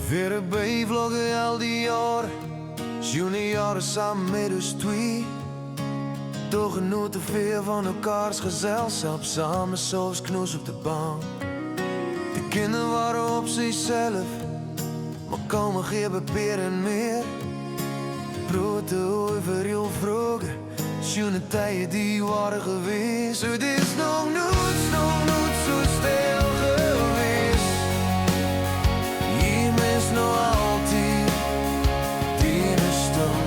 Weer vloggen al die jaren, zo'n jaren samen met ons twee. Toch genoeg te veel van elkaars gezelschap, samen zoals knoes op de bank. De kinderen waren op zichzelf, maar komen geen beperen meer. Brood over heel vroeger, zo'n tijden die waren geweest. Het is nog nooit zo stil geweest. Je mist nog altijd die ene stem.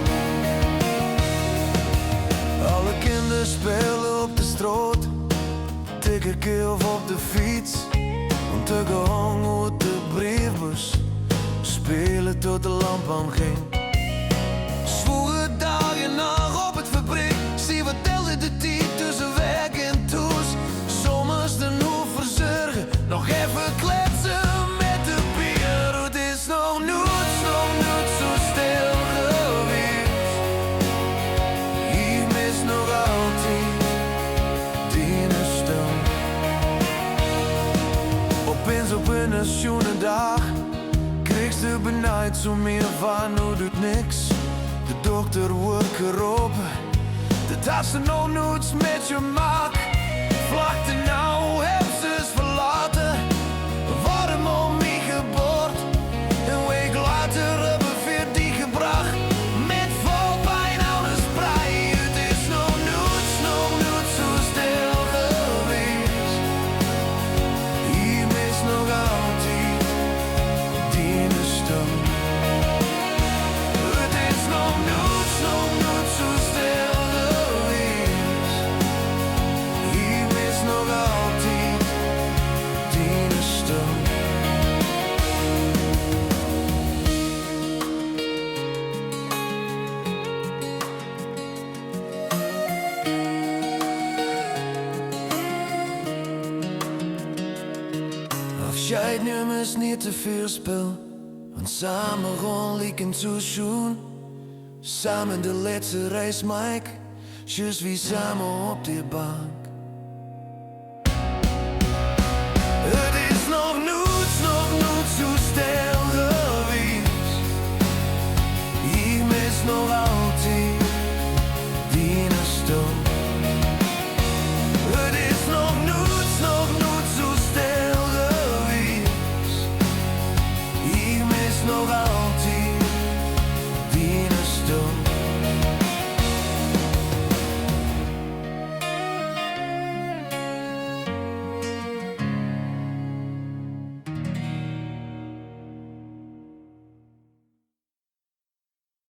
Alle kinderen spelen op de straat, tikken keer of op de fiets. Om te gehangen uit de brievenbus, spelen tot de lamp aanging. Zwoege dagen nog op het fabriek, zie wat telde de tijd tussen werk en toes. Soms de hoef verzorgen, nog even kletsen met de bier. Het is nog nooit zo stil geweest. Hier mist nog altijd die ene stem. Opeens op een schone dag kreeg ze benauwd zo meer van hoe doet niks. De dokter wordt geroepen, dat ze nog niets met je maakt. Vlakte nou heb ze het verlaten, warm om me geboord. Een week later hebben we die gebracht, met vol pijn aan de sprei. Het is nog nooit zo stil geweest. Hier mist nog altijd die ene stem. Het is nog nooit zo stil geweest. Hier mist nog altijd die ene stem. Afscheidnummers niet te veel spel, want samen gewoon lieken zo schoon. Samen de laatste reis, Mike, just wie samen op de bank. Het is nog nooit zo